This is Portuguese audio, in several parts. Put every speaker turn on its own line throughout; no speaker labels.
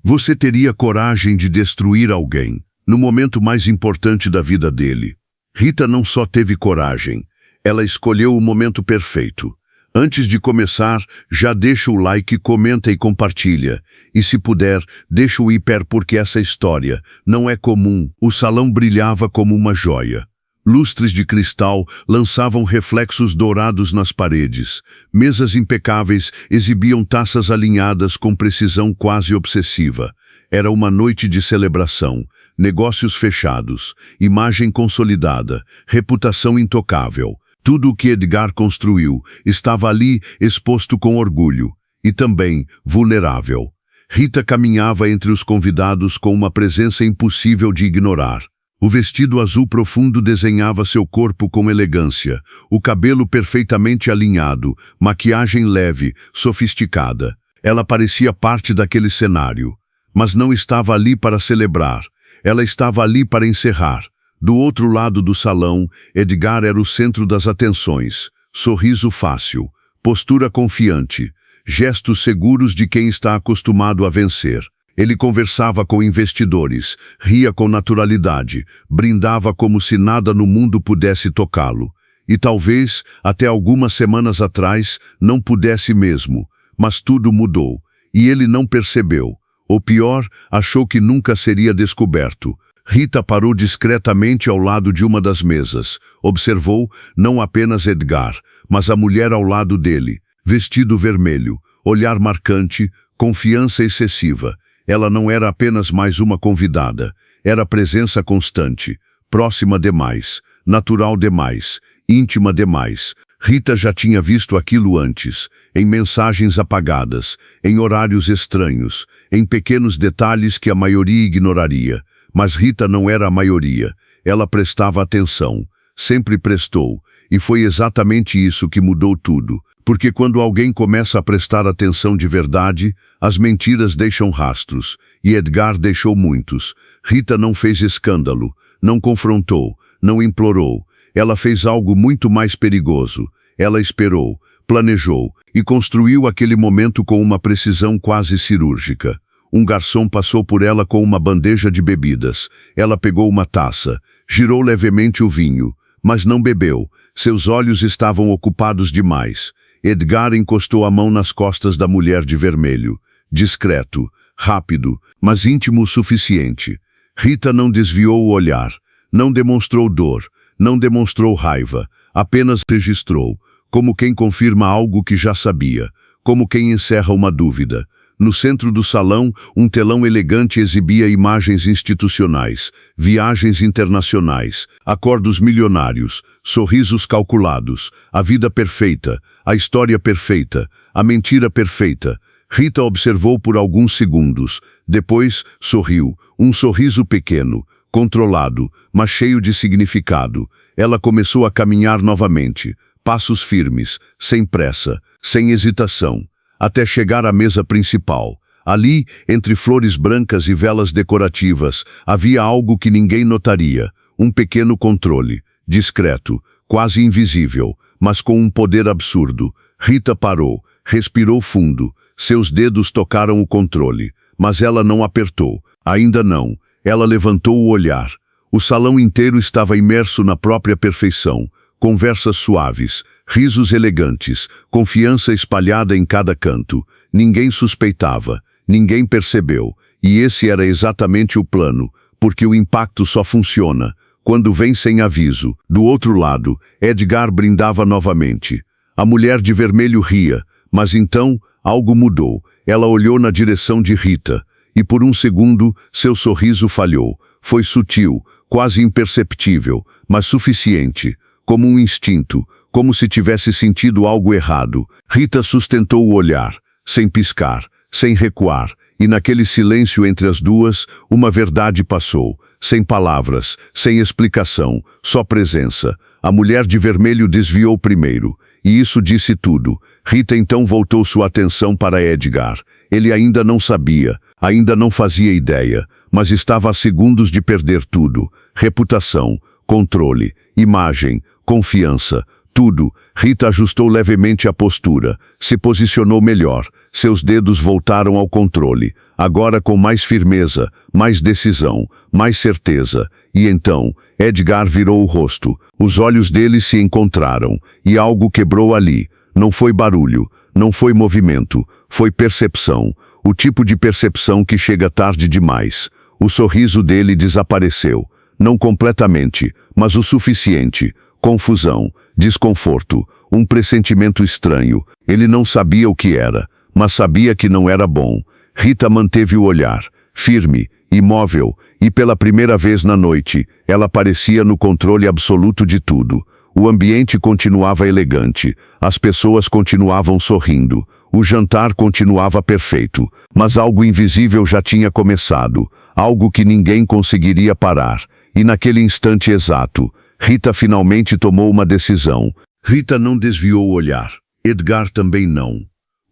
Você teria coragem de destruir alguém no momento mais importante da vida dele. Rita não só teve coragem, ela escolheu o momento perfeito. Antes de começar, já deixa o like, comenta e compartilha. E se puder, deixa o hiper porque essa história não é comum. O salão brilhava como uma joia. Lustres de cristal lançavam reflexos dourados nas paredes. Mesas impecáveis exibiam taças alinhadas com precisão quase obsessiva. Era uma noite de celebração, negócios fechados, imagem consolidada, reputação intocável. Tudo o que Edgar construiu estava ali exposto com orgulho e também vulnerável. Rita caminhava entre os convidados com uma presença impossível de ignorar. O vestido azul profundo desenhava seu corpo com elegância, o cabelo perfeitamente alinhado, maquiagem leve, sofisticada. Ela parecia parte daquele cenário, mas não estava ali para celebrar. Ela estava ali para encerrar. Do outro lado do salão, Edgar era o centro das atenções. Sorriso fácil, postura confiante, gestos seguros de quem está acostumado a vencer. Ele conversava com investidores, ria com naturalidade, brindava como se nada no mundo pudesse tocá-lo. E talvez, até algumas semanas atrás, não pudesse mesmo. Mas tudo mudou, e ele não percebeu. Ou pior, achou que nunca seria descoberto. Rita parou discretamente ao lado de uma das mesas. Observou não apenas Edgar, mas a mulher ao lado dele. Vestido vermelho, olhar marcante, confiança excessiva. Ela não era apenas mais uma convidada. Era presença constante, próxima demais, natural demais, íntima demais. Rita já tinha visto aquilo antes, em mensagens apagadas, em horários estranhos, em pequenos detalhes que a maioria ignoraria. Mas Rita não era a maioria. Ela prestava atenção, sempre prestou, e foi exatamente isso que mudou tudo. Porque quando alguém começa a prestar atenção de verdade, as mentiras deixam rastros, e Edgar deixou muitos. Rita não fez escândalo, não confrontou, não implorou. Ela fez algo muito mais perigoso. Ela esperou, planejou e construiu aquele momento com uma precisão quase cirúrgica. Um garçom passou por ela com uma bandeja de bebidas. Ela pegou uma taça, girou levemente o vinho, mas não bebeu. Seus olhos estavam ocupados demais. Edgar encostou a mão nas costas da mulher de vermelho. Discreto, rápido, mas íntimo o suficiente. Rita não desviou o olhar, não demonstrou dor, não demonstrou raiva, apenas registrou, como quem confirma algo que já sabia, como quem encerra uma dúvida. No centro do salão, um telão elegante exibia imagens institucionais, viagens internacionais, acordos milionários, sorrisos calculados, a vida perfeita, a história perfeita, a mentira perfeita. Rita observou por alguns segundos, depois sorriu, um sorriso pequeno, controlado, mas cheio de significado. Ela começou a caminhar novamente, passos firmes, sem pressa, sem hesitação, até chegar à mesa principal. Ali, entre flores brancas e velas decorativas, havia algo que ninguém notaria, um pequeno controle, discreto, quase invisível, mas com um poder absurdo. Rita parou, respirou fundo, seus dedos tocaram o controle, mas ela não apertou, ainda não. Ela levantou o olhar. O salão inteiro estava imerso na própria perfeição, conversas suaves, risos elegantes, confiança espalhada em cada canto. Ninguém suspeitava, ninguém percebeu, e esse era exatamente o plano, porque o impacto só funciona quando vem sem aviso. Do outro lado, Edgar brindava novamente. A mulher de vermelho ria, mas então algo mudou. Ela olhou na direção de Rita, e por um segundo seu sorriso falhou. Foi sutil, quase imperceptível, mas suficiente, como um instinto, como se tivesse sentido algo errado. Rita sustentou o olhar, sem piscar, sem recuar, e naquele silêncio entre as duas, uma verdade passou, sem palavras, sem explicação, só presença. A mulher de vermelho desviou primeiro, e isso disse tudo. Rita então voltou sua atenção para Edgar. Ele ainda não sabia, ainda não fazia ideia, mas estava a segundos de perder tudo. Reputação, controle, imagem, confiança, tudo. Rita ajustou levemente a postura, se posicionou melhor. Seus dedos voltaram ao controle. agora com mais firmeza, mais decisão, mais certeza. E então, Edgar virou o rosto. Os olhos dele se encontraram, e algo quebrou ali. Não foi barulho, não foi movimento, foi percepção. O tipo de percepção que chega tarde demais. O sorriso dele desapareceu. Não completamente, mas o suficiente. Confusão, desconforto, um pressentimento estranho. Ele não sabia o que era, mas sabia que não era bom. Rita manteve o olhar, firme, imóvel, e pela primeira vez na noite, ela parecia no controle absoluto de tudo. O ambiente continuava elegante, as pessoas continuavam sorrindo, o jantar continuava perfeito, mas algo invisível já tinha começado, algo que ninguém conseguiria parar. E naquele instante exato, Rita finalmente tomou uma decisão. Rita não desviou o olhar, Edgar também não.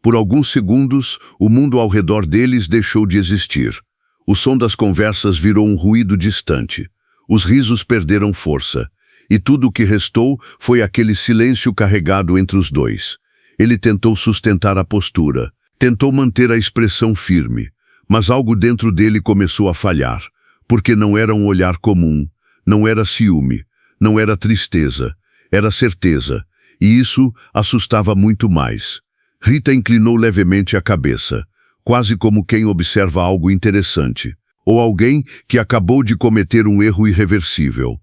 Por alguns segundos, o mundo ao redor deles deixou de existir. O som das conversas virou um ruído distante. Os risos perderam força. E tudo o que restou foi aquele silêncio carregado entre os dois. Ele tentou sustentar a postura, tentou manter a expressão firme, mas algo dentro dele começou a falhar, porque não era um olhar comum, não era ciúme, não era tristeza, era certeza, e isso assustava muito mais. Rita inclinou levemente a cabeça, quase como quem observa algo interessante, ou alguém que acabou de cometer um erro irreversível.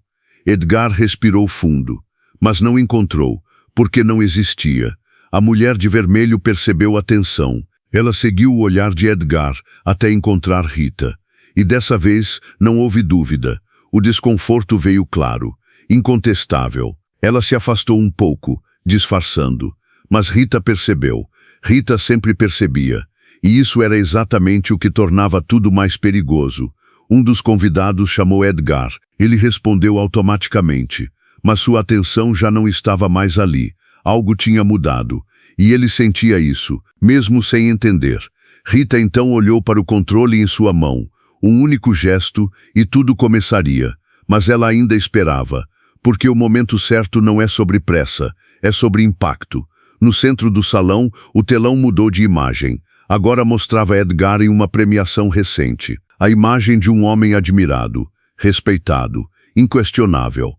Edgar respirou fundo, mas não encontrou, porque não existia. A mulher de vermelho percebeu a tensão. Ela seguiu o olhar de Edgar até encontrar Rita. E dessa vez não houve dúvida. O desconforto veio claro, incontestável. Ela se afastou um pouco, disfarçando. Mas Rita percebeu. Rita sempre percebia. E isso era exatamente o que tornava tudo mais perigoso. Um dos convidados chamou Edgar. Ele respondeu automaticamente, mas sua atenção já não estava mais ali. Algo tinha mudado, e ele sentia isso, mesmo sem entender. Rita então olhou para o controle em sua mão, um único gesto, e tudo começaria. Mas ela ainda esperava, porque o momento certo não é sobre pressa, é sobre impacto. No centro do salão, o telão mudou de imagem. Agora mostrava Edgar em uma premiação recente. A imagem de um homem admirado, respeitado, inquestionável.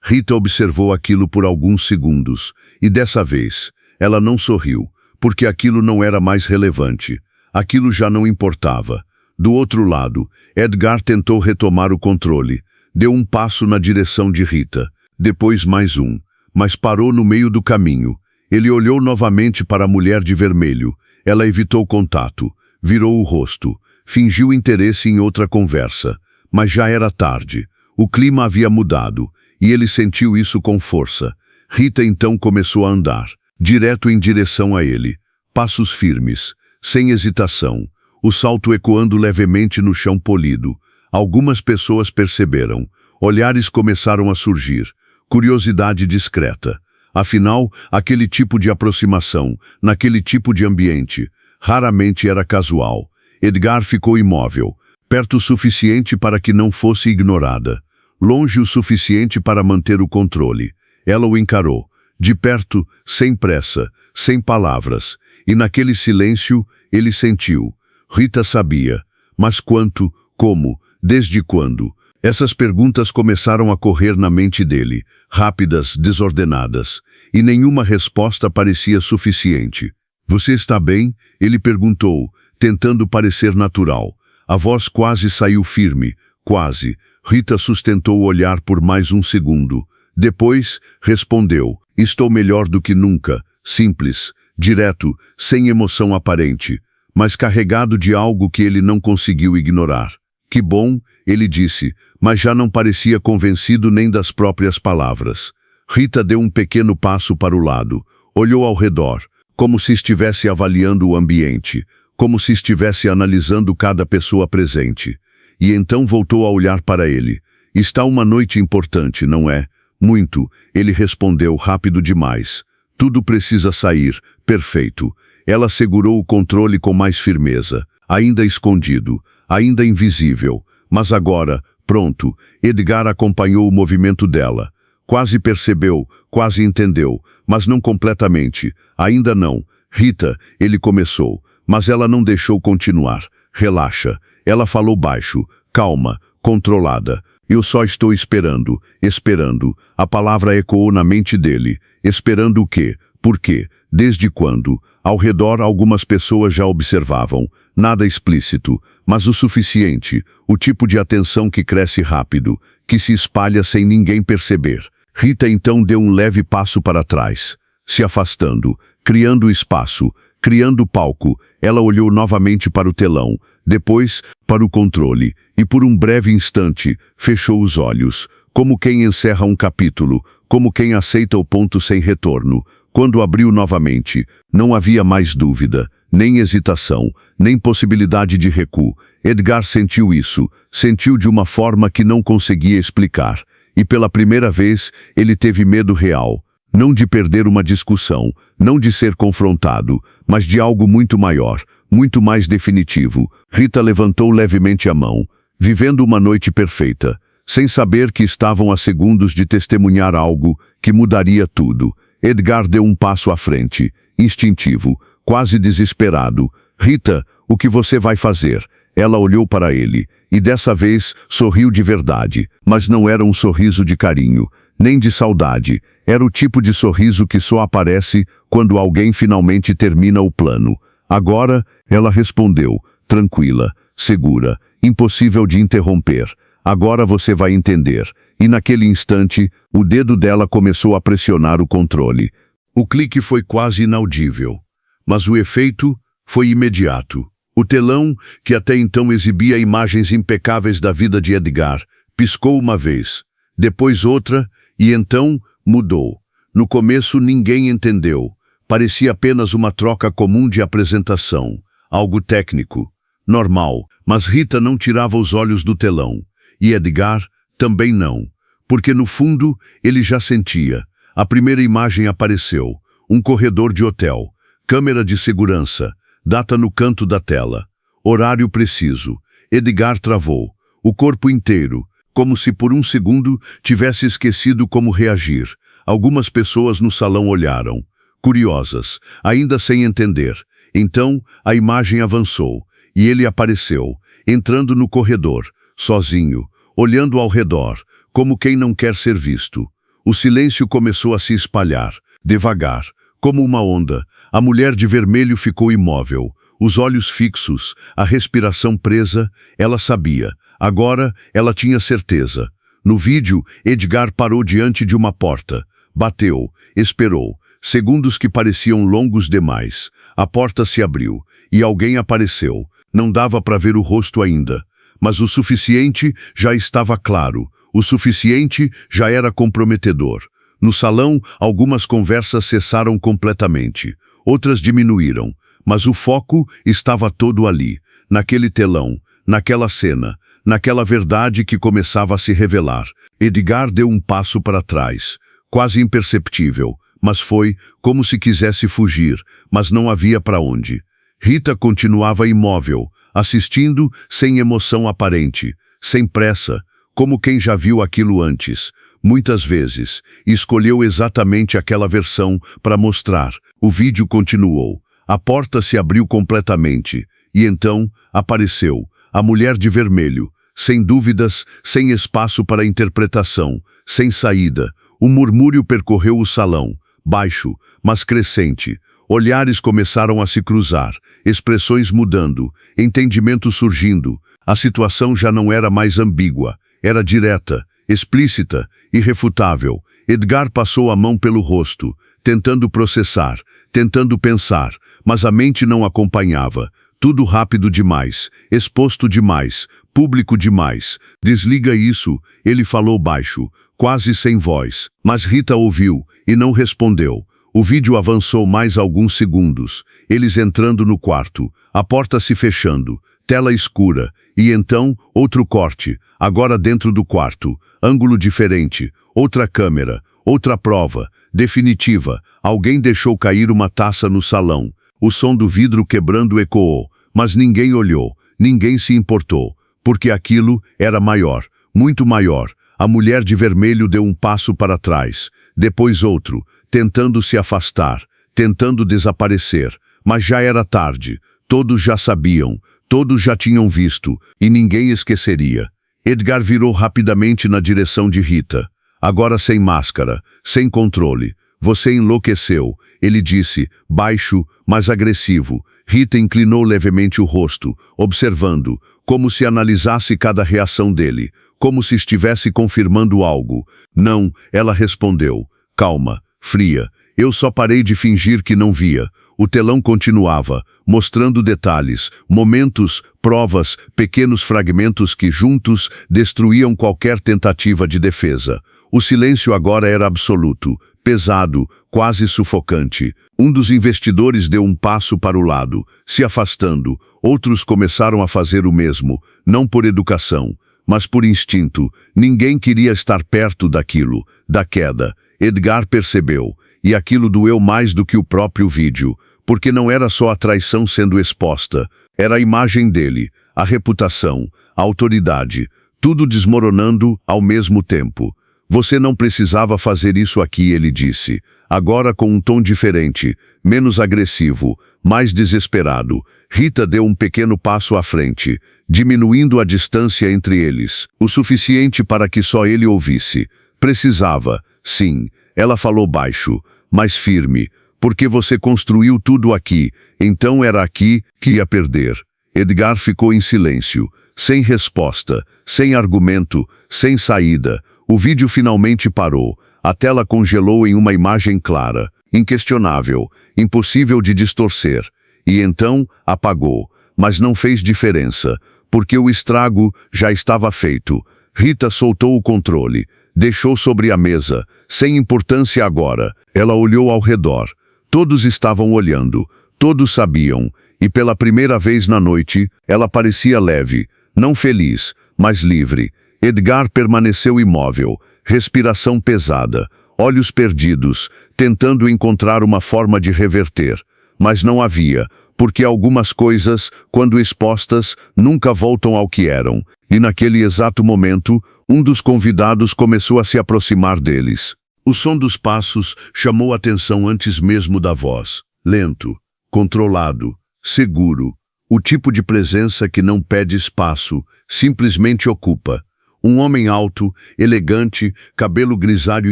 Rita observou aquilo por alguns segundos, e dessa vez, ela não sorriu, porque aquilo não era mais relevante. Aquilo já não importava. Do outro lado, Edgar tentou retomar o controle. Deu um passo na direção de Rita, depois mais um, mas parou no meio do caminho. Ele olhou novamente para a mulher de vermelho. Ela evitou contato, virou o rosto, fingiu interesse em outra conversa. Mas já era tarde. O clima havia mudado, e ele sentiu isso com força. Rita então começou a andar, direto em direção a ele. Passos firmes, sem hesitação, o salto ecoando levemente no chão polido. Algumas pessoas perceberam. Olhares começaram a surgir. Curiosidade discreta. Afinal, aquele tipo de aproximação, naquele tipo de ambiente, raramente era casual. Edgar ficou imóvel, perto o suficiente para que não fosse ignorada, longe o suficiente para manter o controle. Ela o encarou, de perto, sem pressa, sem palavras, e naquele silêncio ele sentiu. Rita sabia, mas quanto, como, desde quando? Essas perguntas começaram a correr na mente dele, rápidas, desordenadas, e nenhuma resposta parecia suficiente. "Você está bem?" ele perguntou, tentando parecer natural. A voz quase saiu firme, quase. Rita sustentou o olhar por mais um segundo. Depois, respondeu, "Estou melhor do que nunca." Simples, direto, sem emoção aparente, mas carregado de algo que ele não conseguiu ignorar. "Que bom", ele disse, mas já não parecia convencido nem das próprias palavras. Rita deu um pequeno passo para o lado, olhou ao redor, como se estivesse avaliando o ambiente, como se estivesse analisando cada pessoa presente. E então voltou a olhar para ele. "Está uma noite importante, não é?" "Muito", ele respondeu rápido demais. "Tudo precisa sair, perfeito." Ela segurou o controle com mais firmeza, ainda escondido, ainda invisível, mas agora, pronto. Edgar acompanhou o movimento dela. Quase percebeu, quase entendeu, mas não completamente. Ainda não. "Rita", ele começou, mas ela não deixou continuar. relaxa. Ela falou baixo, calma, controlada. Eu só estou esperando, esperando. A palavra ecoou na mente dele. Esperando o quê? Por quê? Desde quando? Ao redor algumas pessoas já observavam. Nada explícito, mas o suficiente. O tipo de atenção que cresce rápido, que se espalha sem ninguém perceber. Rita então deu um leve passo para trás, se afastando, criando espaço, criando palco. Ela olhou novamente para o telão, depois para o controle, e por um breve instante fechou os olhos, como quem encerra um capítulo, como quem aceita o ponto sem retorno. Quando abriu novamente, não havia mais dúvida, nem hesitação, nem possibilidade de recuo. Edgar sentiu isso, sentiu de uma forma que não conseguia explicar. E pela primeira vez, ele teve medo real. Não de perder uma discussão, não de ser confrontado, mas de algo muito maior, muito mais definitivo. Rita levantou levemente a mão, vivendo uma noite perfeita, sem saber que estavam a segundos de testemunhar algo que mudaria tudo. Edgar deu um passo à frente, instintivo, quase desesperado. Rita, o que você vai fazer? Ela olhou para ele, e dessa vez sorriu de verdade, mas não era um sorriso de carinho, nem de saudade. Era o tipo de sorriso que só aparece quando alguém finalmente termina o plano. Agora, ela respondeu, tranquila, segura, impossível de interromper. Agora você vai entender. E naquele instante, o dedo dela começou a pressionar o controle. O clique foi quase inaudível, mas o efeito foi imediato. O telão, que até então exibia imagens impecáveis da vida de Edgar, piscou uma vez, depois outra, e então mudou. No começo ninguém entendeu. Parecia apenas uma troca comum de apresentação, algo técnico, normal, mas Rita não tirava os olhos do telão. E Edgar também não, porque no fundo ele já sentia. A primeira imagem apareceu, um corredor de hotel, câmera de segurança, data no canto da tela, horário preciso. Edgar travou, o corpo inteiro, como se por um segundo tivesse esquecido como reagir. Algumas pessoas no salão olharam, curiosas, ainda sem entender. Então a imagem avançou, e ele apareceu, entrando no corredor, sozinho, olhando ao redor, como quem não quer ser visto. O silêncio começou a se espalhar, devagar, como uma onda. A mulher de vermelho ficou imóvel, os olhos fixos, a respiração presa. Ela sabia. Agora ela tinha certeza. No vídeo, Edgar parou diante de uma porta. Bateu, esperou. Segundos que pareciam longos demais. A porta se abriu, e alguém apareceu. Não dava para ver o rosto ainda. Mas o suficiente já estava claro, o suficiente já era comprometedor. No salão, algumas conversas cessaram completamente, outras diminuíram, mas o foco estava todo ali, naquele telão, naquela cena, naquela verdade que começava a se revelar. Edgar deu um passo para trás, quase imperceptível, mas foi como se quisesse fugir, mas não havia para onde. Rita continuava imóvel, assistindo sem emoção aparente, sem pressa, como quem já viu aquilo antes, muitas vezes, e escolheu exatamente aquela versão para mostrar. O vídeo continuou. A porta se abriu completamente, e então apareceu a mulher de vermelho, sem dúvidas, sem espaço para interpretação, sem saída. Um murmúrio percorreu o salão, baixo, mas crescente. Olhares começaram a se cruzar, expressões mudando, entendimento surgindo. A situação já não era mais ambígua, era direta, explícita, irrefutável. Edgar passou a mão pelo rosto, tentando processar, tentando pensar, mas a mente não acompanhava. Tudo rápido demais, exposto demais, público demais. Desliga isso, ele falou baixo, quase sem voz. Mas Rita ouviu e não respondeu. O vídeo avançou mais alguns segundos, eles entrando no quarto, a porta se fechando, tela escura, e então outro corte, agora dentro do quarto, ângulo diferente, outra câmera, outra prova, definitiva. Alguém deixou cair uma taça no salão, o som do vidro quebrando ecoou, mas ninguém olhou, ninguém se importou, porque aquilo era maior, muito maior. A mulher de vermelho deu um passo para trás, depois outro, tentando se afastar, tentando desaparecer, mas já era tarde, todos já sabiam, Todos já tinham visto, e ninguém esqueceria. Edgar virou rapidamente na direção de Rita. Agora sem máscara, sem controle. Você enlouqueceu, ele disse, baixo, mas agressivo. Rita inclinou levemente o rosto, observando, como se analisasse cada reação dele, como se estivesse confirmando algo. Não, ela respondeu, calma, fria. Eu só parei de fingir que não via. O telão continuava, mostrando detalhes, momentos, provas, pequenos fragmentos que juntos destruíam qualquer tentativa de defesa. O silêncio agora era absoluto, pesado, quase sufocante. Um dos investidores deu um passo para o lado, se afastando. Outros começaram a fazer o mesmo, não por educação, mas por instinto. Ninguém queria estar perto daquilo, da queda. Edgar percebeu, e aquilo doeu mais do que o próprio vídeo, porque não era só a traição sendo exposta, era a imagem dele, a reputação, a autoridade, tudo desmoronando ao mesmo tempo. Você não precisava fazer isso aqui, ele disse, agora com um tom diferente, menos agressivo, mais desesperado. Rita deu um pequeno passo à frente, diminuindo a distância entre eles, o suficiente para que só ele ouvisse. Precisava, sim, ela falou baixo, mas firme, porque você construiu tudo aqui, então era aqui que ia perder. Edgar ficou em silêncio, sem resposta, sem argumento, sem saída. O vídeo finalmente parou. A tela congelou em uma imagem clara, inquestionável, impossível de distorcer. E então apagou, mas não fez diferença, porque o estrago já estava feito. Rita soltou o controle, deixou sobre a mesa, sem importância agora. Ela olhou ao redor. Todos estavam olhando, todos sabiam, e pela primeira vez na noite, ela parecia leve, não feliz, mas livre. Edgar permaneceu imóvel, respiração pesada, olhos perdidos, tentando encontrar uma forma de reverter. Mas não havia, porque algumas coisas, quando expostas, nunca voltam ao que eram. E naquele exato momento, um dos convidados começou a se aproximar deles. O som dos passos chamou a atenção antes mesmo da voz. Lento, controlado, seguro. O tipo de presença que não pede espaço, simplesmente ocupa. Um homem alto, elegante, cabelo grisalho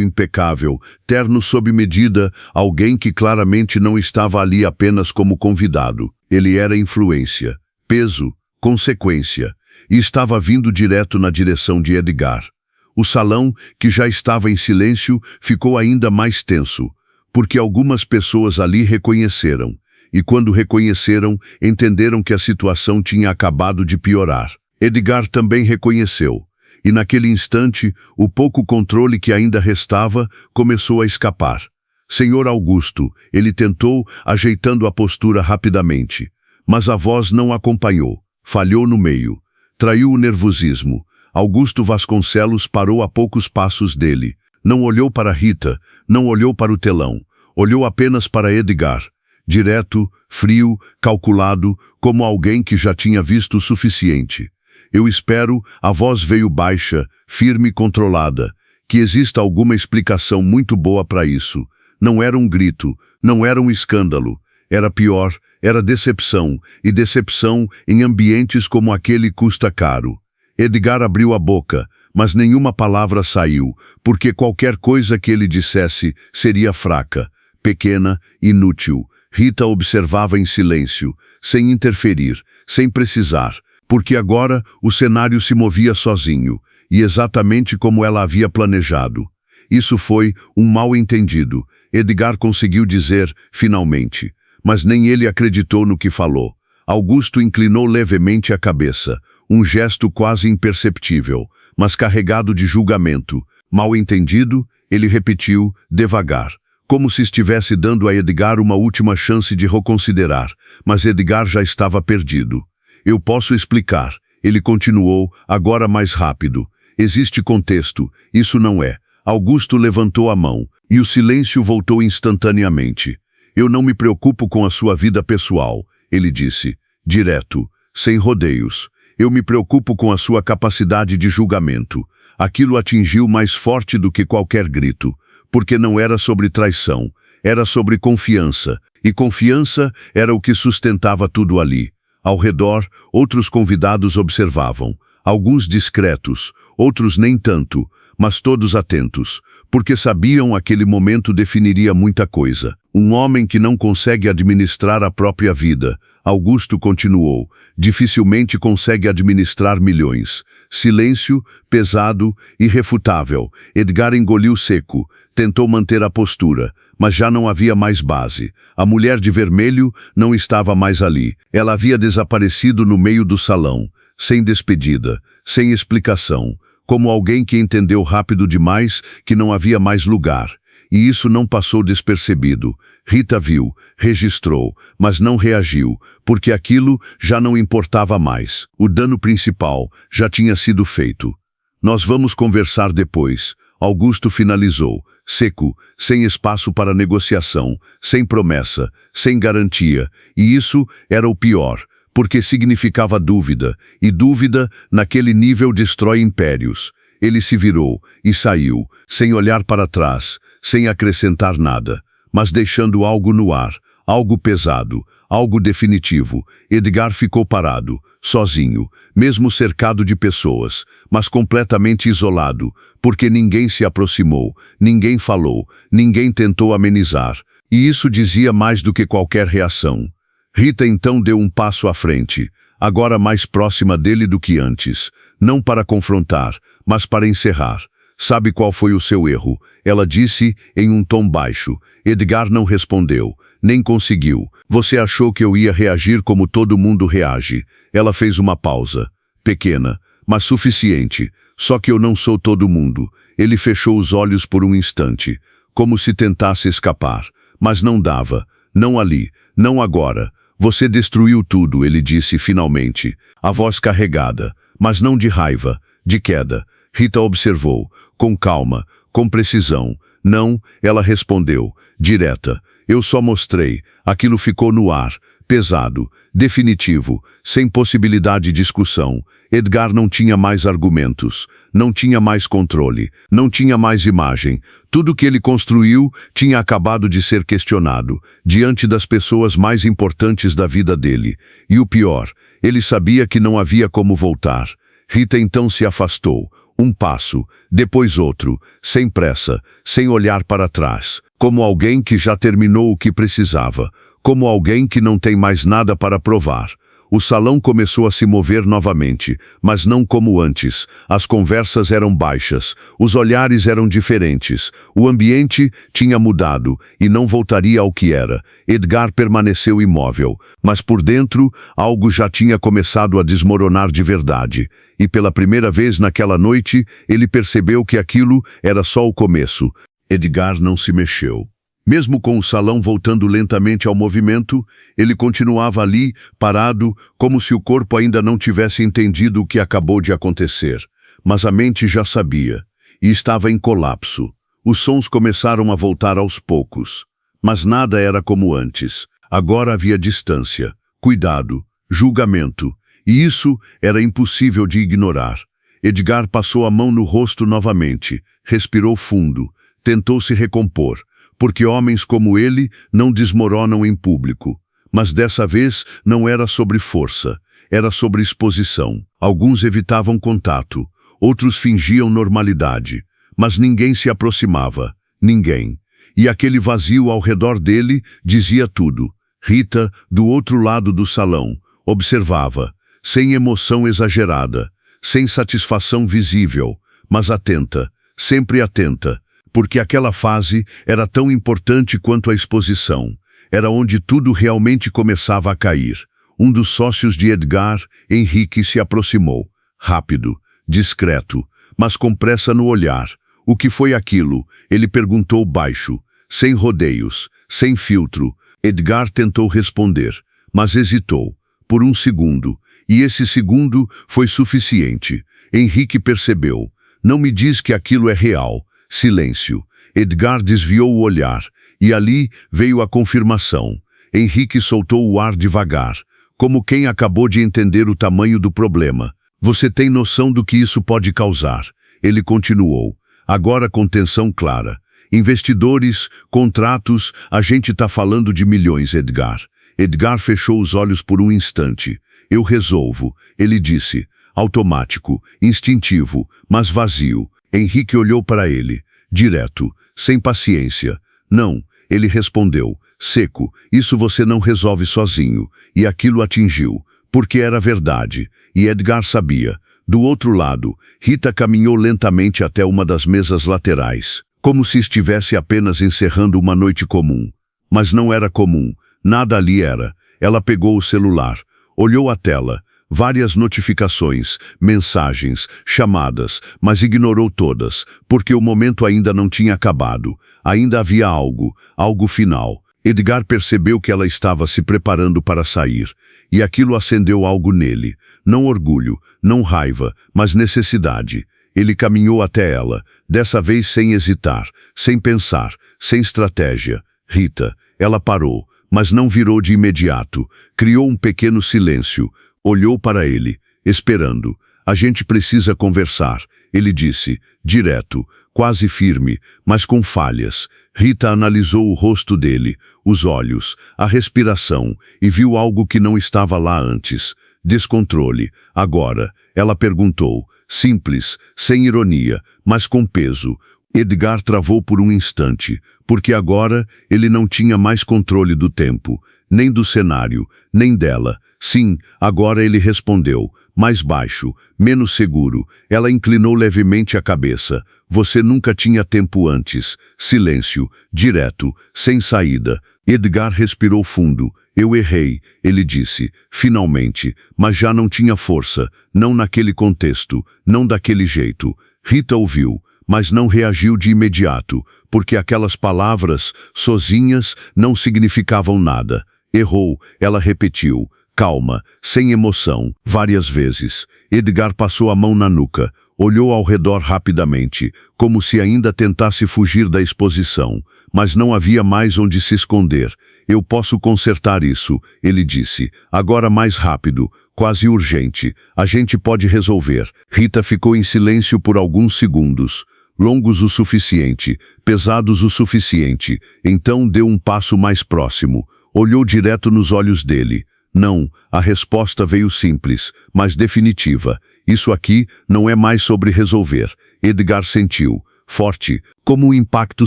impecável, terno sob medida, alguém que claramente não estava ali apenas como convidado. Ele era influência, peso, consequência, e estava vindo direto na direção de Edgar. O salão, que já estava em silêncio, ficou ainda mais tenso, porque algumas pessoas ali reconheceram, e quando reconheceram, entenderam que a situação tinha acabado de piorar. Edgar também reconheceu. E naquele instante, o pouco controle que ainda restava começou a escapar. Senhor Augusto, ele tentou, ajeitando a postura rapidamente. Mas a voz não acompanhou, falhou no meio. Traiu o nervosismo. Augusto Vasconcelos parou a poucos passos dele. Não olhou para Rita, não olhou para o telão. Olhou apenas para Edgar. Direto, frio, calculado, como alguém que já tinha visto o suficiente. Eu espero, a voz veio baixa, firme e controlada, que exista alguma explicação muito boa para isso. Não era um grito, não era um escândalo. Era pior, era decepção, e decepção em ambientes como aquele custa caro. Edgar abriu a boca, mas nenhuma palavra saiu, porque qualquer coisa que ele dissesse seria fraca, pequena, inútil. Rita observava em silêncio, sem interferir, sem precisar, porque agora o cenário se movia sozinho, e exatamente como ela havia planejado. Isso foi um mal-entendido, Edgar conseguiu dizer, finalmente, mas nem ele acreditou no que falou. Augusto inclinou levemente a cabeça, um gesto quase imperceptível, mas carregado de julgamento. Mal-entendido, ele repetiu, devagar, como se estivesse dando a Edgar uma última chance de reconsiderar, mas Edgar já estava perdido. Eu posso explicar, ele continuou, agora mais rápido. Existe contexto, isso não é. Augusto levantou a mão, e o silêncio voltou instantaneamente. Eu não me preocupo com a sua vida pessoal, ele disse, direto, sem rodeios. Eu me preocupo com a sua capacidade de julgamento. Aquilo atingiu mais forte do que qualquer grito, porque não era sobre traição, era sobre confiança, e confiança era o que sustentava tudo ali. Ao redor, outros convidados observavam, alguns discretos, outros nem tanto, mas todos atentos, porque sabiam aquele momento definiria muita coisa. Um homem que não consegue administrar a própria vida, Augusto continuou, dificilmente consegue administrar milhões. Silêncio, pesado, irrefutável. Edgar engoliu seco, tentou manter a postura, mas já não havia mais base. A mulher de vermelho não estava mais ali. Ela havia desaparecido no meio do salão, sem despedida, sem explicação, como alguém que entendeu rápido demais que não havia mais lugar. E isso não passou despercebido. Rita viu, registrou, mas não reagiu, porque aquilo já não importava mais. O dano principal já tinha sido feito. Nós vamos conversar depois. Augusto finalizou, seco, sem espaço para negociação, sem promessa, sem garantia. E isso era o pior, porque significava dúvida, e dúvida, naquele nível, destrói impérios. Ele se virou e saiu, sem olhar para trás, sem acrescentar nada, mas deixando algo no ar, algo pesado, algo definitivo. Edgar ficou parado, sozinho, mesmo cercado de pessoas, mas completamente isolado, porque ninguém se aproximou, ninguém falou, ninguém tentou amenizar. E isso dizia mais do que qualquer reação. Rita então deu um passo à frente, agora mais próxima dele do que antes, não para confrontar, mas para encerrar. Sabe qual foi o seu erro? Ela disse em um tom baixo. Edgar não respondeu, nem conseguiu. Você achou que eu ia reagir como todo mundo reage. Ela fez uma pausa, pequena, mas suficiente. Só que eu não sou todo mundo. Ele fechou os olhos por um instante, como se tentasse escapar. Mas não dava. Não ali, não agora. Você destruiu tudo, ele disse finalmente, a voz carregada, mas não de raiva, de queda. Rita observou, com calma, com precisão. Não, ela respondeu, direta. Eu só mostrei. Aquilo ficou no ar, pesado, definitivo, sem possibilidade de discussão. Edgar não tinha mais argumentos, não tinha mais controle, não tinha mais imagem. Tudo que ele construiu tinha acabado de ser questionado, diante das pessoas mais importantes da vida dele. E o pior, ele sabia que não havia como voltar. Rita então se afastou, um passo, depois outro, sem pressa, sem olhar para trás, como alguém que já terminou o que precisava, como alguém que não tem mais nada para provar. O salão começou a se mover novamente, mas não como antes. As conversas eram baixas, os olhares eram diferentes, o ambiente tinha mudado e não voltaria ao que era. Edgar permaneceu imóvel, mas por dentro algo já tinha começado a desmoronar de verdade. E pela primeira vez naquela noite, ele percebeu que aquilo era só o começo. Edgar não se mexeu. Mesmo com o salão voltando lentamente ao movimento, ele continuava ali, parado, como se o corpo ainda não tivesse entendido o que acabou de acontecer. Mas a mente já sabia, e estava em colapso. Os sons começaram a voltar aos poucos. Mas nada era como antes. Agora havia distância, cuidado, julgamento, e isso era impossível de ignorar. Edgar passou a mão no rosto novamente, respirou fundo, tentou se recompor, porque homens como ele não desmoronam em público. Mas dessa vez não era sobre força, era sobre exposição. Alguns evitavam contato, outros fingiam normalidade, mas ninguém se aproximava, ninguém. E aquele vazio ao redor dele dizia tudo. Rita, do outro lado do salão, observava, sem emoção exagerada, sem satisfação visível, mas atenta, sempre atenta, porque aquela fase era tão importante quanto a exposição. Era onde tudo realmente começava a cair. Um dos sócios de Edgar, Henrique, se aproximou. Rápido, discreto, mas com pressa no olhar. O que foi aquilo? Ele perguntou baixo, sem rodeios, sem filtro. Edgar tentou responder, mas hesitou, por um segundo, e esse segundo foi suficiente. Henrique percebeu. Não me diz que aquilo é real. Silêncio. Edgar desviou o olhar, e ali veio a confirmação. Henrique soltou o ar devagar, como quem acabou de entender o tamanho do problema. Você tem noção do que isso pode causar? Ele continuou, agora com tensão clara. Investidores, contratos, a gente tá falando de milhões, Edgar. Edgar fechou os olhos por um instante. Eu resolvo, ele disse. Automático, instintivo, mas vazio. Henrique olhou para ele, direto, sem paciência. Não, ele respondeu, seco, isso você não resolve sozinho. E aquilo atingiu, porque era verdade. E Edgar sabia. Do outro lado, Rita caminhou lentamente até uma das mesas laterais, como se estivesse apenas encerrando uma noite comum. Mas não era comum, nada ali era. Ela pegou o celular, olhou a tela, várias notificações, mensagens, chamadas, mas ignorou todas, porque o momento ainda não tinha acabado. Ainda havia algo final. Edgar percebeu que ela estava se preparando para sair, e aquilo acendeu algo nele. Não orgulho, não raiva, mas necessidade. Ele caminhou até ela, dessa vez sem hesitar, sem pensar, sem estratégia. Rita, ela parou, mas não virou de imediato. Criou um pequeno silêncio. Olhou para ele, esperando. A gente precisa conversar, ele disse, direto, quase firme, mas com falhas. Rita analisou o rosto dele, os olhos, a respiração, e viu algo que não estava lá antes. Descontrole. Agora, ela perguntou, simples, sem ironia, mas com peso. Edgar travou por um instante, porque agora ele não tinha mais controle do tempo, nem do cenário, nem dela. Sim, agora ele respondeu, mais baixo, menos seguro. Ela inclinou levemente a cabeça. Você nunca tinha tempo antes. Silêncio, direto, sem saída. Edgar respirou fundo. Eu errei, ele disse, finalmente, mas já não tinha força, não naquele contexto, não daquele jeito. Rita ouviu, mas não reagiu de imediato, porque aquelas palavras, sozinhas, não significavam nada. Errou, ela repetiu, calma, sem emoção, várias vezes. Edgar passou a mão na nuca, olhou ao redor rapidamente, como se ainda tentasse fugir da exposição, mas não havia mais onde se esconder. Eu posso consertar isso, ele disse, agora mais rápido, quase urgente. A gente pode resolver. Rita ficou em silêncio por alguns segundos. Longos o suficiente, pesados o suficiente. Então deu um passo mais próximo. Olhou direto nos olhos dele. Não, a resposta veio simples, mas definitiva. Isso aqui não é mais sobre resolver. Edgar sentiu, forte, como um impacto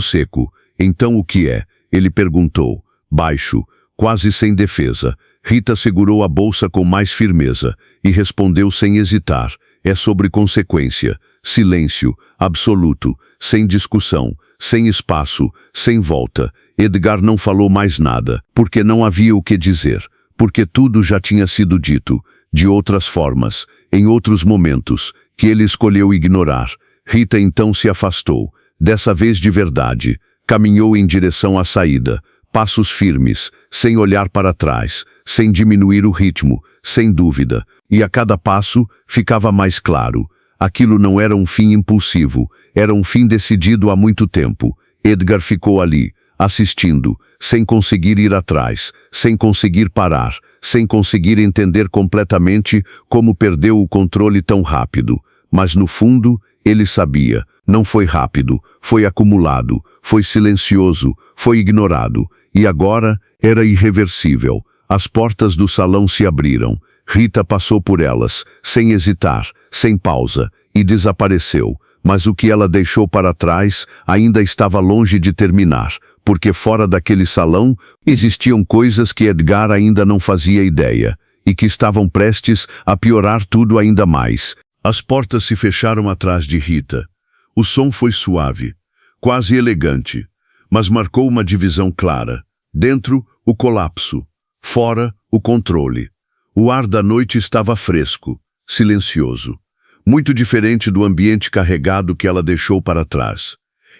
seco. Então o que é? Ele perguntou, baixo, quase sem defesa. Rita segurou a bolsa com mais firmeza e respondeu sem hesitar. É sobre consequência. Silêncio, absoluto, sem discussão, sem espaço, sem volta. Edgar não falou mais nada, porque não havia o que dizer, porque tudo já tinha sido dito, de outras formas, em outros momentos, que ele escolheu ignorar. Rita então se afastou, dessa vez de verdade, caminhou em direção à saída, passos firmes, sem olhar para trás, sem diminuir o ritmo, sem dúvida, e a cada passo ficava mais claro. Aquilo não era um fim impulsivo, era um fim decidido há muito tempo. Edgar ficou ali, assistindo, sem conseguir ir atrás, sem conseguir parar, sem conseguir entender completamente como perdeu o controle tão rápido. Mas no fundo, ele sabia, não foi rápido, foi acumulado, foi silencioso, foi ignorado, e agora era irreversível. As portas do salão se abriram. Rita passou por elas, sem hesitar, sem pausa, e desapareceu. Mas o que ela deixou para trás ainda estava longe de terminar, porque fora daquele salão existiam coisas que Edgar ainda não fazia ideia, e que estavam prestes a piorar tudo ainda mais. As portas se fecharam atrás de Rita. O som foi suave, quase elegante, mas marcou uma divisão clara. Dentro, o colapso. Fora, o controle. O ar da noite estava fresco, silencioso, muito diferente do ambiente carregado que ela deixou para trás.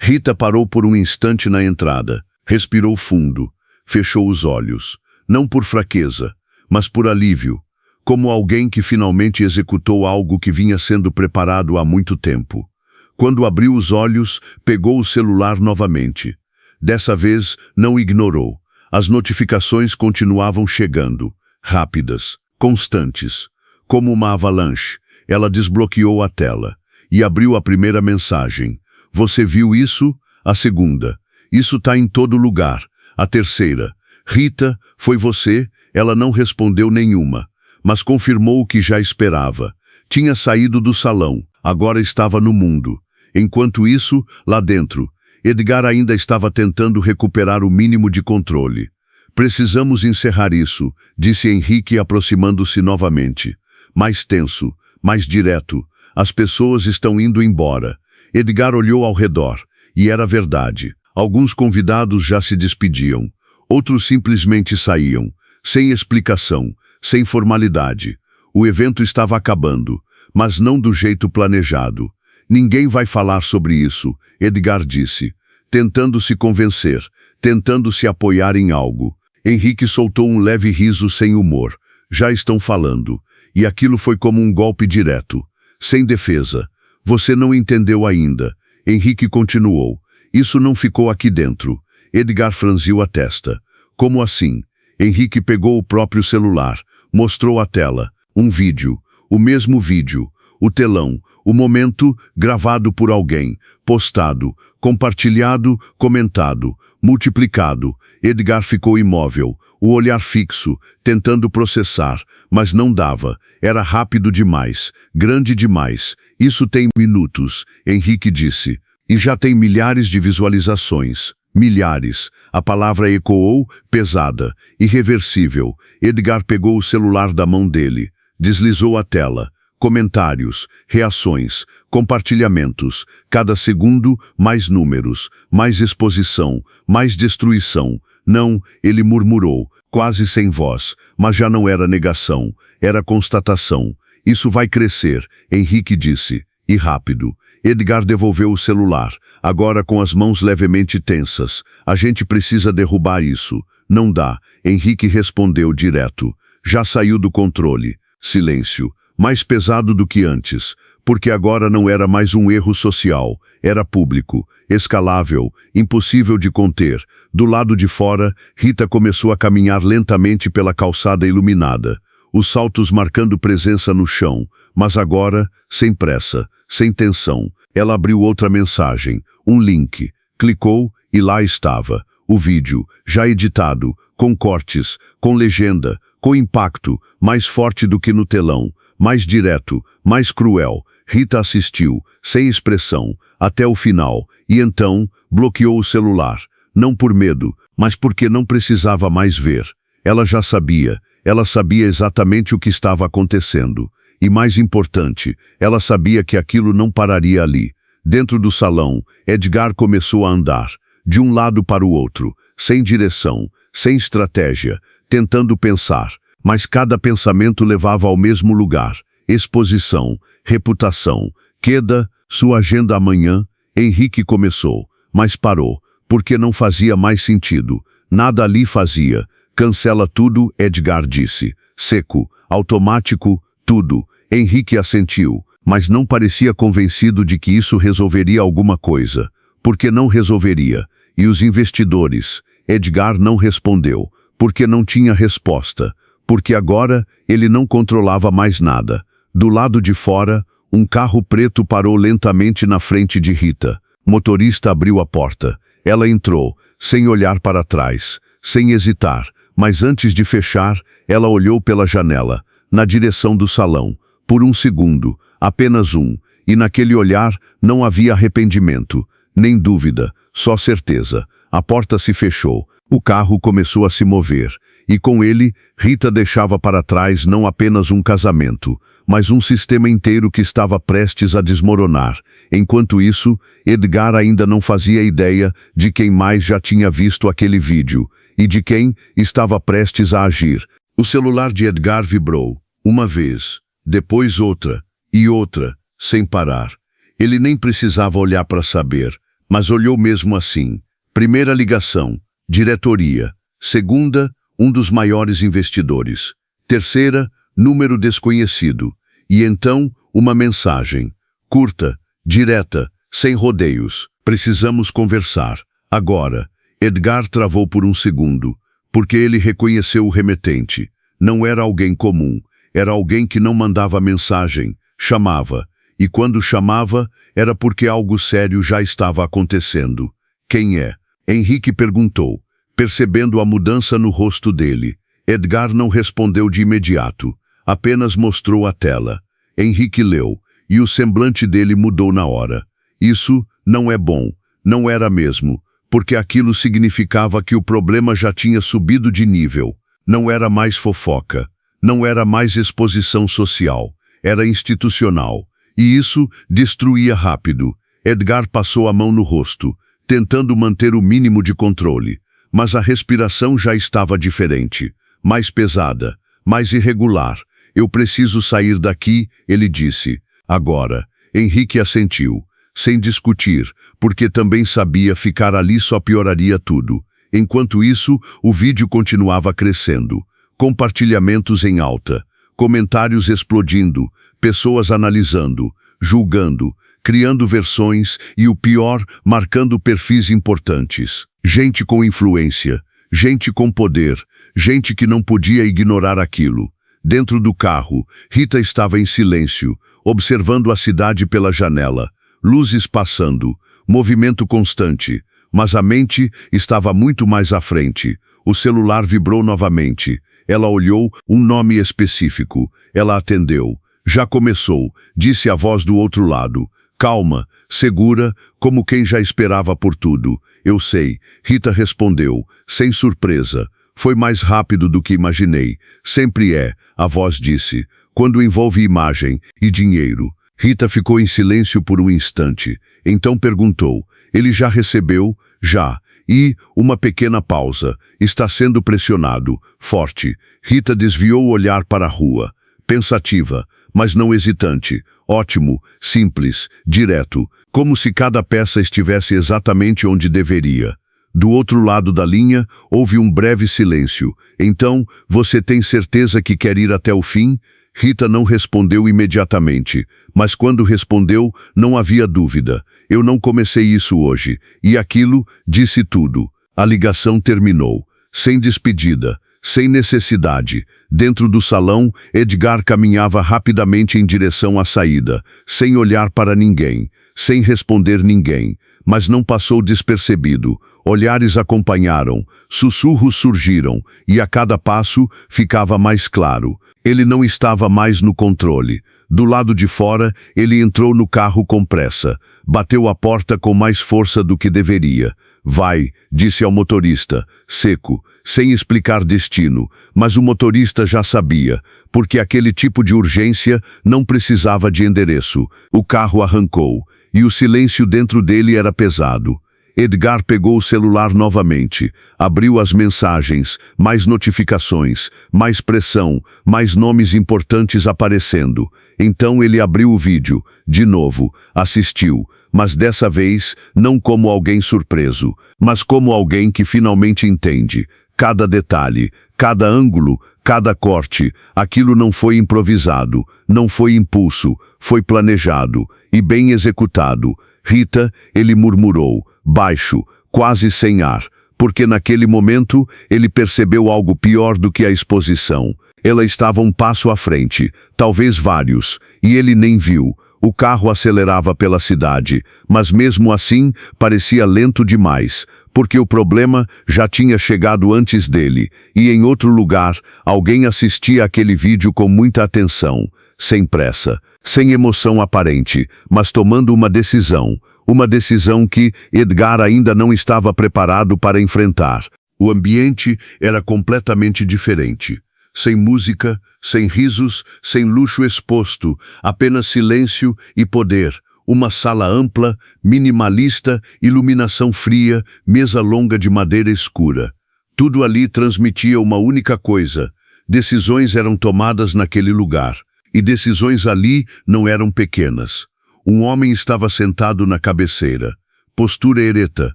Rita parou por um instante na entrada, respirou fundo, fechou os olhos, não por fraqueza, mas por alívio, como alguém que finalmente executou algo que vinha sendo preparado há muito tempo. Quando abriu os olhos, pegou o celular novamente. Dessa vez, não ignorou. As notificações continuavam chegando. Rápidas, constantes, como uma avalanche. Ela desbloqueou a tela e abriu a primeira mensagem. Você viu isso? A segunda. Isso tá em todo lugar. A terceira. Rita, foi você? Ela não respondeu nenhuma, mas confirmou o que já esperava. Tinha saído do salão, agora estava no mundo. Enquanto isso, lá dentro, Edgar ainda estava tentando recuperar o mínimo de controle. Precisamos encerrar isso, disse Henrique aproximando-se novamente. Mais tenso, mais direto. As pessoas estão indo embora. Edgar olhou ao redor, e era verdade. Alguns convidados já se despediam. Outros simplesmente saíam, sem explicação, sem formalidade. O evento estava acabando, mas não do jeito planejado. Ninguém vai falar sobre isso, Edgar disse, tentando se convencer, tentando se apoiar em algo. Henrique soltou um leve riso sem humor. Já estão falando. E aquilo foi como um golpe direto, sem defesa. Você não entendeu ainda. Henrique continuou. Isso não ficou aqui dentro. Edgar franziu a testa. Como assim? Henrique pegou o próprio celular, mostrou a tela. Um vídeo. O mesmo vídeo. O telão. O momento gravado por alguém. Postado. Compartilhado. Comentado. Multiplicado. Edgar ficou imóvel. O olhar fixo, tentando processar, mas não dava. Era rápido demais, grande demais. Isso tem minutos, Henrique disse. E já tem milhares de visualizações. Milhares. A palavra ecoou, pesada, irreversível. Edgar pegou o celular da mão dele. Deslizou a tela. Comentários, reações, compartilhamentos. Cada segundo, mais números, mais exposição, mais destruição. Não, ele murmurou, quase sem voz, mas já não era negação, era constatação. Isso vai crescer, Henrique disse, e rápido. Edgar devolveu o celular, agora com as mãos levemente tensas. A gente precisa derrubar isso. Não dá, Henrique respondeu direto. Já saiu do controle. Silêncio. Mais pesado do que antes, porque agora não era mais um erro social, era público, escalável, impossível de conter. Do lado de fora, Rita começou a caminhar lentamente pela calçada iluminada, os saltos marcando presença no chão, mas agora, sem pressa, sem tensão. Ela abriu outra mensagem, um link, clicou e lá estava, o vídeo, já editado, com cortes, com legenda, com impacto, mais forte do que no telão. Mais direto, mais cruel. Rita assistiu, sem expressão, até o final, e então bloqueou o celular. Não por medo, mas porque não precisava mais ver. Ela já sabia, ela sabia exatamente o que estava acontecendo. E mais importante, ela sabia que aquilo não pararia ali. Dentro do salão, Edgar começou a andar, de um lado para o outro, sem direção, sem estratégia, tentando pensar. Mas cada pensamento levava ao mesmo lugar. Exposição, reputação, queda, sua agenda amanhã. Henrique começou, mas parou, porque não fazia mais sentido. Nada ali fazia. Cancela tudo, Edgar disse. Seco, automático, tudo. Henrique assentiu, mas não parecia convencido de que isso resolveria alguma coisa. Porque não resolveria. E os investidores? Edgar não respondeu, porque não tinha resposta. Porque agora ele não controlava mais nada. Do lado de fora, um carro preto parou lentamente na frente de Rita. Motorista abriu a porta. Ela entrou, sem olhar para trás, sem hesitar. Mas antes de fechar, ela olhou pela janela, na direção do salão. Por um segundo, apenas um. E naquele olhar não havia arrependimento, nem dúvida, só certeza. A porta se fechou. O carro começou a se mover. E com ele, Rita deixava para trás não apenas um casamento, mas um sistema inteiro que estava prestes a desmoronar. Enquanto isso, Edgar ainda não fazia ideia de quem mais já tinha visto aquele vídeo, e de quem estava prestes a agir. O celular de Edgar vibrou, uma vez, depois outra, e outra, sem parar. Ele nem precisava olhar para saber, mas olhou mesmo assim. Primeira ligação, diretoria. Segunda, um dos maiores investidores. Terceira, número desconhecido. E então, uma mensagem. Curta, direta, sem rodeios. Precisamos conversar. Agora. Edgar travou por um segundo, porque ele reconheceu o remetente. Não era alguém comum. Era alguém que não mandava mensagem. Chamava. E quando chamava, era porque algo sério já estava acontecendo. Quem é? Henrique perguntou. percebendo a mudança no rosto dele. Edgar não respondeu de imediato, apenas mostrou a tela. Henrique leu, e o semblante dele mudou na hora. Isso não é bom, não era mesmo, porque aquilo significava que o problema já tinha subido de nível. Não era mais fofoca, não era mais exposição social, era institucional. E isso destruía rápido. Edgar passou a mão no rosto, tentando manter o mínimo de controle. Mas a respiração já estava diferente, mais pesada, mais irregular. Eu preciso sair daqui, ele disse. Agora. Henrique assentiu, sem discutir, porque também sabia ficar ali só pioraria tudo. Enquanto isso, o vídeo continuava crescendo. Compartilhamentos em alta, comentários explodindo, pessoas analisando, julgando, criando versões e, o pior, marcando perfis importantes. Gente com influência, gente com poder, gente que não podia ignorar aquilo. Dentro do carro, Rita estava em silêncio, observando a cidade pela janela. Luzes passando, movimento constante, mas a mente estava muito mais à frente. O celular vibrou novamente. Ela olhou um nome específico. Ela atendeu. Já começou, disse a voz do outro lado. Calma, segura, como quem já esperava por tudo. Eu sei, Rita respondeu, sem surpresa. Foi mais rápido do que imaginei. Sempre é, a voz disse, quando envolve imagem e dinheiro. Rita ficou em silêncio por um instante. Então perguntou, ele já recebeu? Já. E, uma pequena pausa. Está sendo pressionado. Forte. Rita desviou o olhar para a rua. Pensativa, mas não hesitante. Ótimo, simples, direto. Como se cada peça estivesse exatamente onde deveria. Do outro lado da linha, houve um breve silêncio. Então, você tem certeza que quer ir até o fim? Rita não respondeu imediatamente, mas quando respondeu, não havia dúvida. Eu não comecei isso hoje. E aquilo disse tudo. A ligação terminou. Sem despedida, sem necessidade. Dentro do salão, Edgar caminhava rapidamente em direção à saída, sem olhar para ninguém, sem responder ninguém. Mas não passou despercebido. Olhares acompanharam, sussurros surgiram, e a cada passo ficava mais claro. Ele não estava mais no controle. Do lado de fora, ele entrou no carro com pressa. Bateu a porta com mais força do que deveria. Vai, disse ao motorista, seco, sem explicar destino. Mas o motorista já sabia, porque aquele tipo de urgência não precisava de endereço. O carro arrancou, e o silêncio dentro dele era pesado. Edgar pegou o celular novamente, abriu as mensagens, mais notificações, mais pressão, mais nomes importantes aparecendo. Então ele abriu o vídeo, de novo, assistiu, mas dessa vez não como alguém surpreso, mas como alguém que finalmente entende. Cada detalhe, cada ângulo, cada corte, aquilo não foi improvisado, não foi impulso, foi planejado e bem executado. Rita, ele murmurou, baixo, quase sem ar, porque naquele momento ele percebeu algo pior do que a exposição. Ela estava um passo à frente, talvez vários, e ele nem viu. O carro acelerava pela cidade, mas mesmo assim parecia lento demais, porque o problema já tinha chegado antes dele, e em outro lugar alguém assistia aquele vídeo com muita atenção, sem pressa, sem emoção aparente, mas tomando uma decisão que Edgar ainda não estava preparado para enfrentar. O ambiente era completamente diferente. Sem música, sem risos, sem luxo exposto, apenas silêncio e poder. Uma sala ampla, minimalista, iluminação fria, mesa longa de madeira escura. Tudo ali transmitia uma única coisa. Decisões eram tomadas naquele lugar. E decisões ali não eram pequenas. Um homem estava sentado na cabeceira. Postura ereta,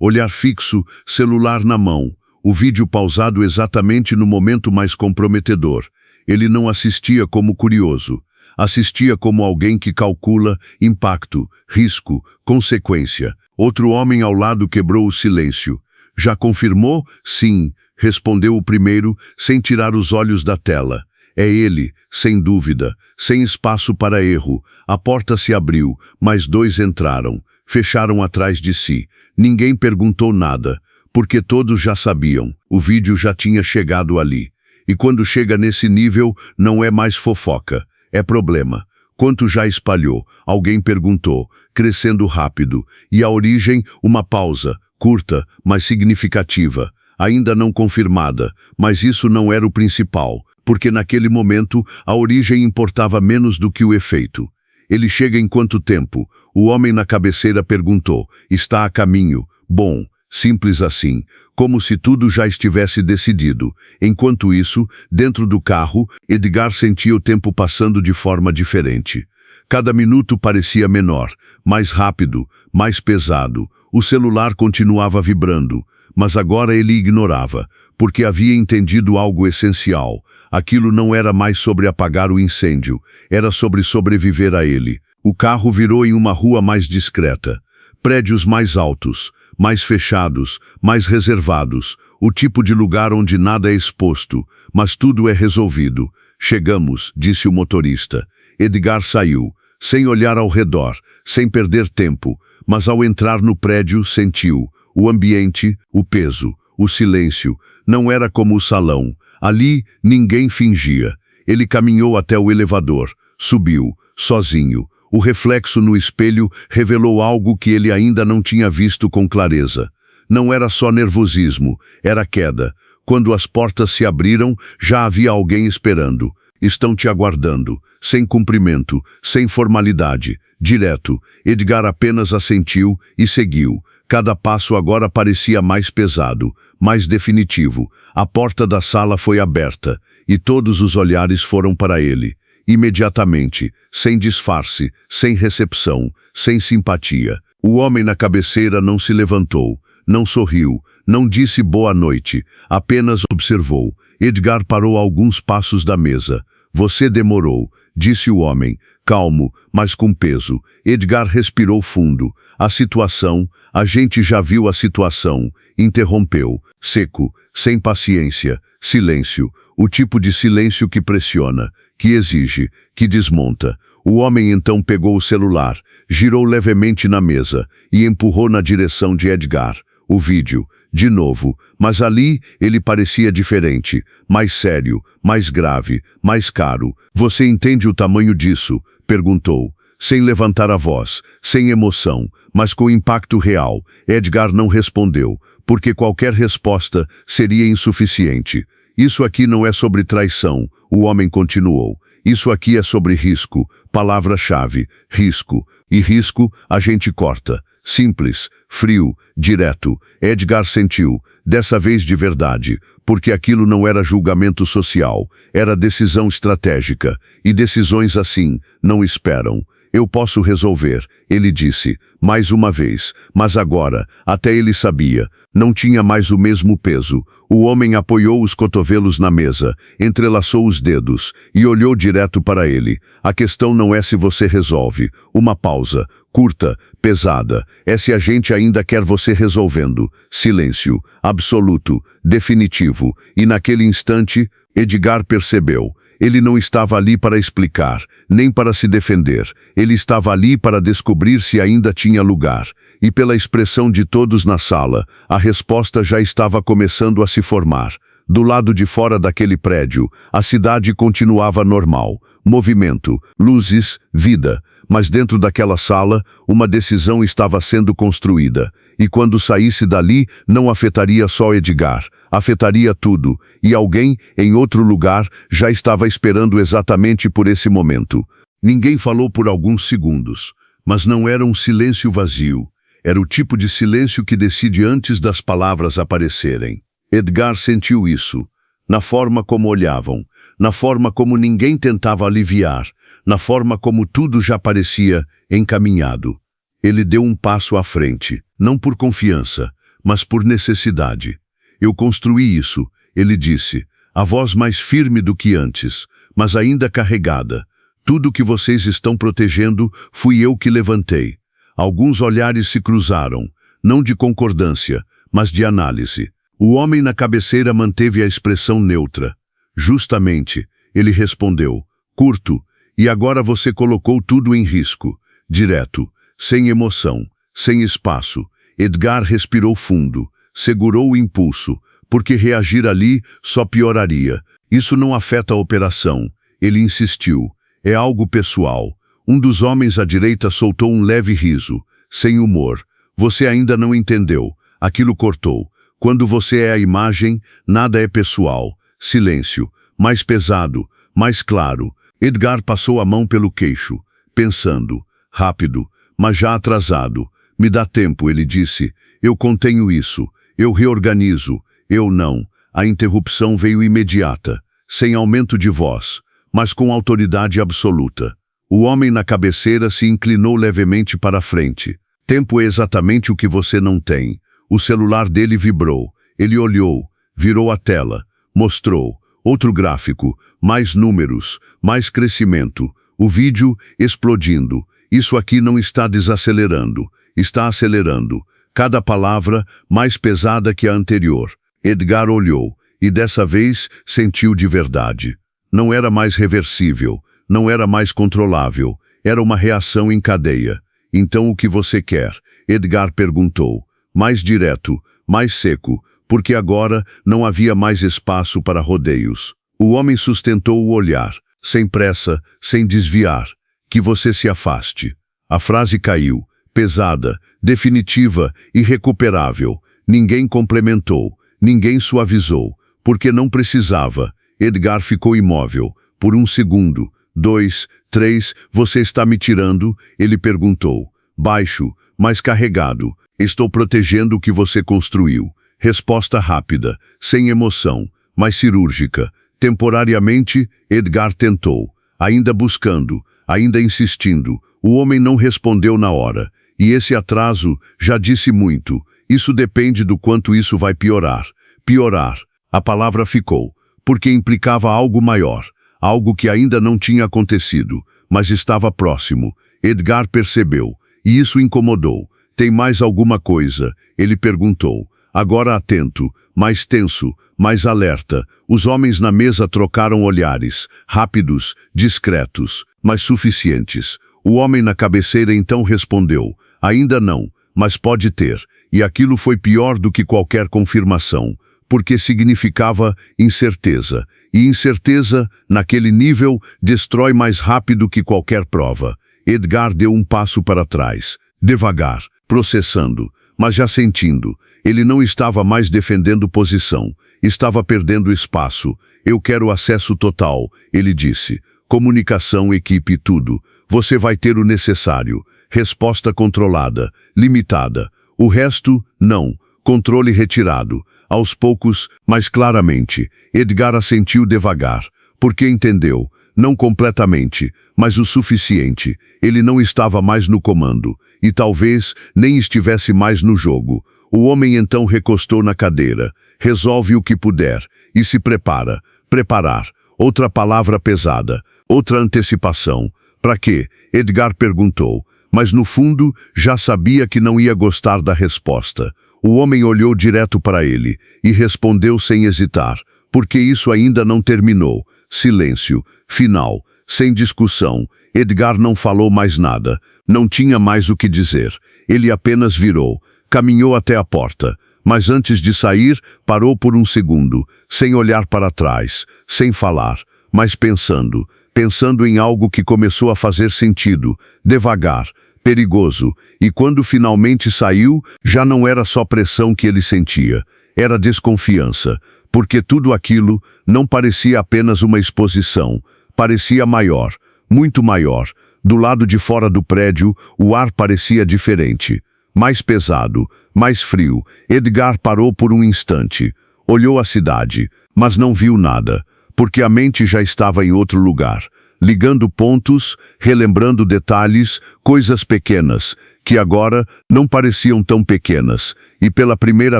olhar fixo, celular na mão. O vídeo pausado exatamente no momento mais comprometedor. Ele não assistia como curioso. Assistia como alguém que calcula impacto, risco, consequência. Outro homem ao lado quebrou o silêncio. Já confirmou? Sim, respondeu o primeiro, sem tirar os olhos da tela. É ele, sem dúvida, sem espaço para erro. A porta se abriu, mais dois entraram. Fecharam atrás de si. Ninguém perguntou nada. porque todos já sabiam, o vídeo já tinha chegado ali. E quando chega nesse nível, não é mais fofoca, é problema. Quanto já espalhou? Alguém perguntou, crescendo rápido. E a origem, uma pausa, curta, mas significativa. Ainda não confirmada, mas isso não era o principal, porque naquele momento a origem importava menos do que o efeito. Ele chega em quanto tempo? O homem na cabeceira perguntou. Está a caminho. Bom, simples assim, como se tudo já estivesse decidido. Enquanto isso, dentro do carro, Edgar sentia o tempo passando de forma diferente. Cada minuto parecia menor, mais rápido, mais pesado. O celular continuava vibrando, mas agora ele ignorava, porque havia entendido algo essencial. Aquilo não era mais sobre apagar o incêndio, era sobre sobreviver a ele. O carro virou em uma rua mais discreta. Prédios mais altos, mais fechados, mais reservados, o tipo de lugar onde nada é exposto, mas tudo é resolvido. Chegamos, disse o motorista. Edgar saiu, sem olhar ao redor, sem perder tempo, mas ao entrar no prédio sentiu o ambiente, o peso, o silêncio. Não era como o salão. Ali, ninguém fingia. Ele caminhou até o elevador, subiu, sozinho. O reflexo no espelho revelou algo que ele ainda não tinha visto com clareza. Não era só nervosismo, era queda. Quando as portas se abriram, já havia alguém esperando. Estão te aguardando, sem cumprimento, sem formalidade, direto. Edgar apenas assentiu e seguiu. Cada passo agora parecia mais pesado, mais definitivo. A porta da sala foi aberta, e todos os olhares foram para ele. Imediatamente, sem disfarce, sem recepção, sem simpatia. O homem na cabeceira não se levantou, não sorriu, não disse boa noite, apenas observou. Edgar parou a alguns passos da mesa. Você demorou, disse o homem, calmo, mas com peso. Edgar respirou fundo. A gente já viu a situação. Interrompeu, seco, sem paciência, silêncio. O tipo de silêncio que pressiona, que exige, que desmonta. O homem então pegou o celular, girou levemente na mesa e empurrou na direção de Edgar. O vídeo, de novo, mas ali ele parecia diferente, mais sério, mais grave, mais caro. Você entende o tamanho disso? Perguntou, sem levantar a voz, sem emoção, mas com impacto real. Edgar não respondeu, porque qualquer resposta seria insuficiente. Isso aqui não é sobre traição, o homem continuou. Isso aqui é sobre risco, palavra-chave, risco. E risco a gente corta. Simples, frio, direto. Edgar sentiu, dessa vez de verdade, porque aquilo não era julgamento social, era decisão estratégica. E decisões assim não esperam. Eu posso resolver, ele disse, mais uma vez, mas agora, até ele sabia, não tinha mais o mesmo peso. O homem apoiou os cotovelos na mesa, entrelaçou os dedos e olhou direto para ele. A questão não é se você resolve. Uma pausa, curta, pesada, é se a gente ainda quer você resolvendo. Silêncio, absoluto, definitivo. E naquele instante, Edgar percebeu. Ele não estava ali para explicar, nem para se defender. Ele estava ali para descobrir se ainda tinha lugar. E pela expressão de todos na sala, a resposta já estava começando a se formar. Do lado de fora daquele prédio, a cidade continuava normal. Movimento, luzes, vida. Mas dentro daquela sala, uma decisão estava sendo construída. E quando saísse dali, não afetaria só Edgar, afetaria tudo. E alguém, em outro lugar, já estava esperando exatamente por esse momento. Ninguém falou por alguns segundos, mas não era um silêncio vazio. Era o tipo de silêncio que decide antes das palavras aparecerem. Edgar sentiu isso, na forma como olhavam, na forma como ninguém tentava aliviar, na forma como tudo já parecia encaminhado. Ele deu um passo à frente, não por confiança, mas por necessidade. Eu construí isso, ele disse, a voz mais firme do que antes, mas ainda carregada. Tudo que vocês estão protegendo fui eu que levantei. Alguns olhares se cruzaram, não de concordância, mas de análise. O homem na cabeceira manteve a expressão neutra. Justamente, ele respondeu, curto, e agora você colocou tudo em risco. Direto, sem emoção, sem espaço. Edgar respirou fundo. segurou o impulso, porque reagir ali só pioraria. Isso não afeta a operação. Ele insistiu. É algo pessoal. Um dos homens à direita soltou um leve riso, sem humor. Você ainda não entendeu. Aquilo cortou. Quando você é a imagem, nada é pessoal. Silêncio. Mais pesado, mais claro. Edgar passou a mão pelo queixo, pensando. Rápido, mas já atrasado. Me dá tempo, ele disse. Eu contenho isso. Eu reorganizo. Eu não. A interrupção veio imediata, sem aumento de voz, mas com autoridade absoluta. O homem na cabeceira se inclinou levemente para a frente. Tempo é exatamente o que você não tem. O celular dele vibrou. Ele olhou, virou a tela, mostrou. Outro gráfico, mais números, mais crescimento. O vídeo explodindo. Isso aqui não está desacelerando, está acelerando. Cada palavra mais pesada que a anterior. Edgar olhou, e dessa vez sentiu de verdade. Não era mais reversível, não era mais controlável, era uma reação em cadeia. Então o que você quer? Edgar perguntou. Mais direto, mais seco, porque agora não havia mais espaço para rodeios. O homem sustentou o olhar, sem pressa, sem desviar. Que você se afaste. A frase caiu, pesada, definitiva, irrecuperável. Ninguém complementou, ninguém suavizou, porque não precisava. Edgar ficou imóvel, por 1 segundo, 2, 3, você está me tirando? Ele perguntou. Baixo, mas carregado. Estou protegendo o que você construiu. Resposta rápida, sem emoção, mas cirúrgica. Temporariamente, Edgar tentou, ainda buscando, ainda insistindo. O homem não respondeu na hora. E esse atraso já disse muito. Isso depende do quanto isso vai piorar. Piorar. A palavra ficou, porque implicava algo maior, algo que ainda não tinha acontecido, mas estava próximo. Edgar percebeu, e isso incomodou. Tem mais alguma coisa? Ele perguntou. Agora atento, mais tenso, mais alerta. Os homens na mesa trocaram olhares, rápidos, discretos, mas suficientes. O homem na cabeceira então respondeu. Ainda não, mas pode ter. E aquilo foi pior do que qualquer confirmação, porque significava incerteza. E incerteza, naquele nível, destrói mais rápido que qualquer prova. Edgar deu um passo para trás, devagar, processando, mas já sentindo. Ele não estava mais defendendo posição, estava perdendo espaço. Eu quero acesso total, ele disse. Comunicação, equipe, tudo. Você vai ter o necessário. Resposta controlada, limitada. O resto, não. Controle retirado. Aos poucos, mas claramente. Edgar assentiu devagar, porque entendeu. Não completamente, mas o suficiente. Ele não estava mais no comando, e talvez nem estivesse mais no jogo. O homem então recostou na cadeira, resolve o que puder, e se prepara. Preparar. Outra palavra pesada, outra antecipação. Para quê? Edgar perguntou, mas no fundo já sabia que não ia gostar da resposta. O homem olhou direto para ele, e respondeu sem hesitar, porque isso ainda não terminou. Silêncio, final, sem discussão. Edgar não falou mais nada, não tinha mais o que dizer. Ele apenas virou, caminhou até a porta, mas antes de sair, parou por 1 segundo, sem olhar para trás, sem falar, mas pensando em algo que começou a fazer sentido, devagar, perigoso, e quando finalmente saiu, já não era só pressão que ele sentia, era desconfiança. Porque tudo aquilo não parecia apenas uma exposição, parecia maior, muito maior. Do lado de fora do prédio, o ar parecia diferente, mais pesado, mais frio. Edgar parou por um instante, olhou a cidade, mas não viu nada, porque a mente já estava em outro lugar, ligando pontos, relembrando detalhes, coisas pequenas, que agora não pareciam tão pequenas, e pela primeira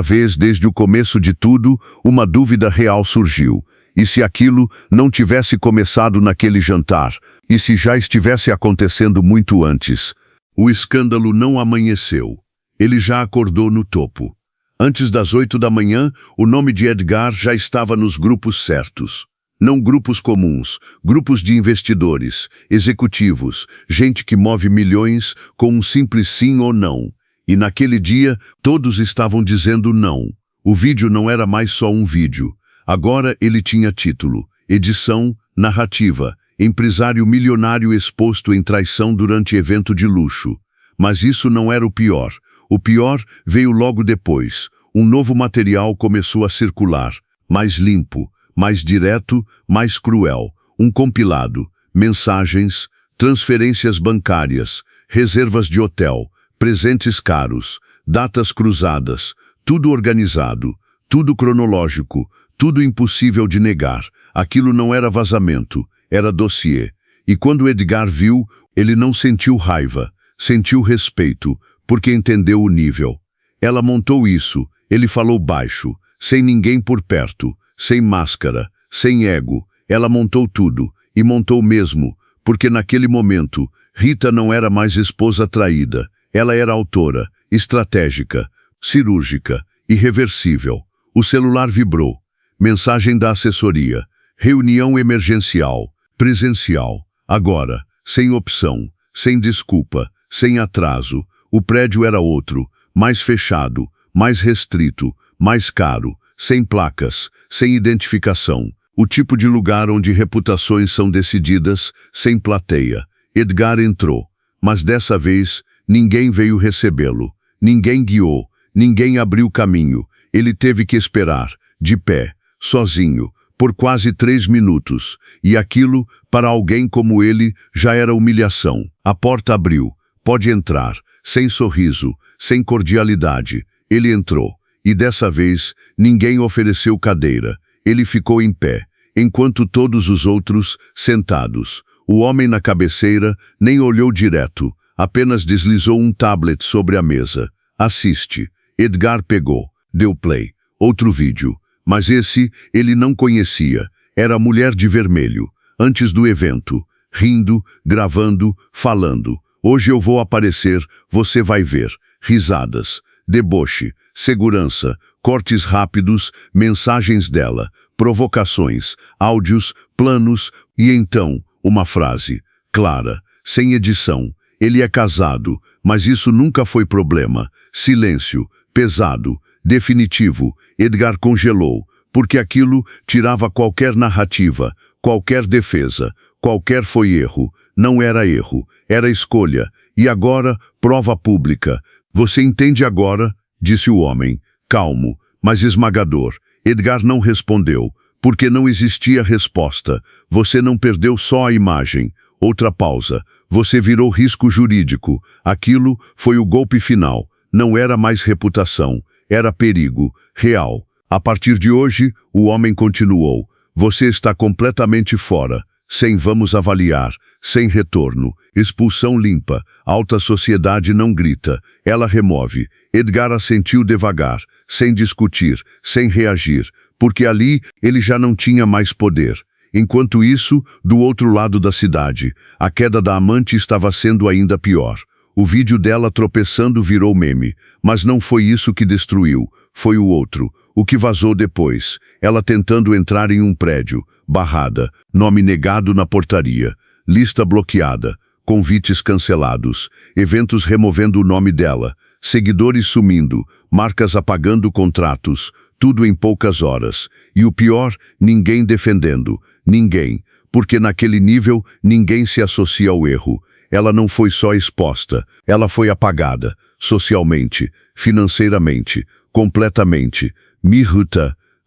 vez desde o começo de tudo, uma dúvida real surgiu. E se aquilo não tivesse começado naquele jantar? E se já estivesse acontecendo muito antes? O escândalo não amanheceu. Ele já acordou no topo. Antes das 8 da manhã, o nome de Edgar já estava nos grupos certos. Não grupos comuns, grupos de investidores, executivos, gente que move milhões com um simples sim ou não. E naquele dia, todos estavam dizendo não. O vídeo não era mais só um vídeo. Agora ele tinha título, edição, narrativa, empresário milionário exposto em traição durante evento de luxo. Mas isso não era o pior. O pior veio logo depois. Um novo material começou a circular, mais limpo, mais direto, mais cruel. Um compilado, mensagens, transferências bancárias, reservas de hotel, presentes caros, datas cruzadas, tudo organizado, tudo cronológico, tudo impossível de negar. Aquilo não era vazamento, era dossiê. E quando Edgar viu, ele não sentiu raiva, sentiu respeito, porque entendeu o nível. Ela montou isso, ele falou baixo, sem ninguém por perto, sem máscara, sem ego. Ela montou tudo, e montou mesmo, porque naquele momento, Rita não era mais esposa traída. Ela era autora, estratégica, cirúrgica, irreversível. O celular vibrou. Mensagem da assessoria. Reunião emergencial, presencial. Agora, sem opção, sem desculpa, sem atraso. O prédio era outro, mais fechado, mais restrito, mais caro, sem placas, sem identificação. O tipo de lugar onde reputações são decididas, sem plateia. Edgar entrou, mas dessa vez ninguém veio recebê-lo. Ninguém guiou, ninguém abriu caminho. Ele teve que esperar, de pé, sozinho, por quase 3 minutos. E aquilo, para alguém como ele, já era humilhação. A porta abriu. Pode entrar, sem sorriso, sem cordialidade. Ele entrou, e dessa vez ninguém ofereceu cadeira. Ele ficou em pé, enquanto todos os outros, sentados. O homem na cabeceira nem olhou direto, apenas deslizou um tablet sobre a mesa. Assiste. Edgar pegou, deu play. Outro vídeo. Mas esse ele não conhecia. Era a mulher de vermelho, antes do evento, rindo, gravando, falando. Hoje eu vou aparecer, você vai ver. Risadas, deboche, segurança, cortes rápidos, mensagens dela, provocações, áudios, planos, e então, uma frase, clara, sem edição. Ele é casado, mas isso nunca foi problema. Silêncio, pesado, definitivo. Edgar congelou, porque aquilo tirava qualquer narrativa, qualquer defesa, qualquer foi erro. Não era erro, era escolha. E agora, prova pública. Você entende agora? Disse o homem, calmo, mas esmagador. Edgar não respondeu, porque não existia resposta. Você não perdeu só a imagem. Outra pausa. Você virou risco jurídico. Aquilo foi o golpe final. Não era mais reputação. Era perigo. Real. A partir de hoje, o homem continuou. Você está completamente fora. Sem vamos avaliar. Sem retorno. Expulsão limpa. Alta sociedade não grita. Ela remove. Edgar assentiu devagar. Sem discutir. Sem reagir. Porque ali ele já não tinha mais poder. Enquanto isso, do outro lado da cidade, a queda da amante estava sendo ainda pior. O vídeo dela tropeçando virou meme, mas não foi isso que destruiu, foi o outro, o que vazou depois. Ela tentando entrar em um prédio, barrada, nome negado na portaria, lista bloqueada, convites cancelados, eventos removendo o nome dela, seguidores sumindo, marcas apagando contratos, tudo em poucas horas. E o pior, ninguém defendendo. Ninguém. Porque naquele nível, ninguém se associa ao erro. Ela não foi só exposta. Ela foi apagada. Socialmente, financeiramente, completamente.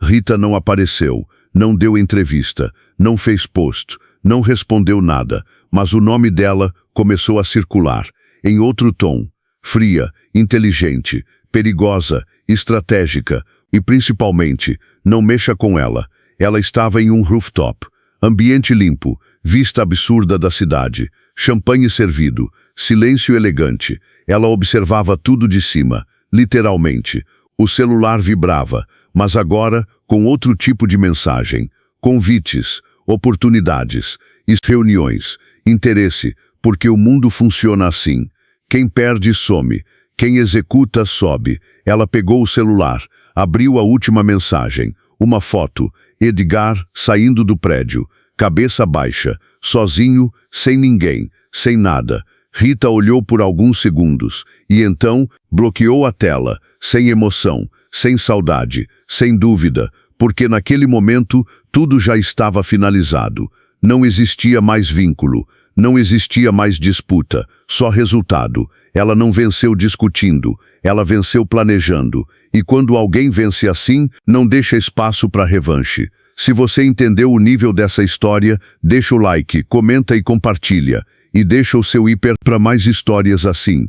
Rita não apareceu. Não deu entrevista. Não fez post. Não respondeu nada. Mas o nome dela começou a circular. Em outro tom. Fria, inteligente, perigosa, estratégica. E principalmente, não mexa com ela. Ela estava em um rooftop. Ambiente limpo, vista absurda da cidade, champanhe servido, silêncio elegante. Ela observava tudo de cima, literalmente. O celular vibrava, mas agora com outro tipo de mensagem. Convites, oportunidades, reuniões, interesse, porque o mundo funciona assim. Quem perde, some. Quem executa, sobe. Ela pegou o celular. Abriu a última mensagem, uma foto, Edgar saindo do prédio, cabeça baixa, sozinho, sem ninguém, sem nada. Rita olhou por alguns segundos e então bloqueou a tela, sem emoção, sem saudade, sem dúvida, porque naquele momento tudo já estava finalizado. Não existia mais vínculo, não existia mais disputa, só resultado. Ela não venceu discutindo, ela venceu planejando. E quando alguém vence assim, não deixa espaço para revanche. Se você entendeu o nível dessa história, deixa o like, comenta e compartilha. E deixa o seu hiper para mais histórias assim.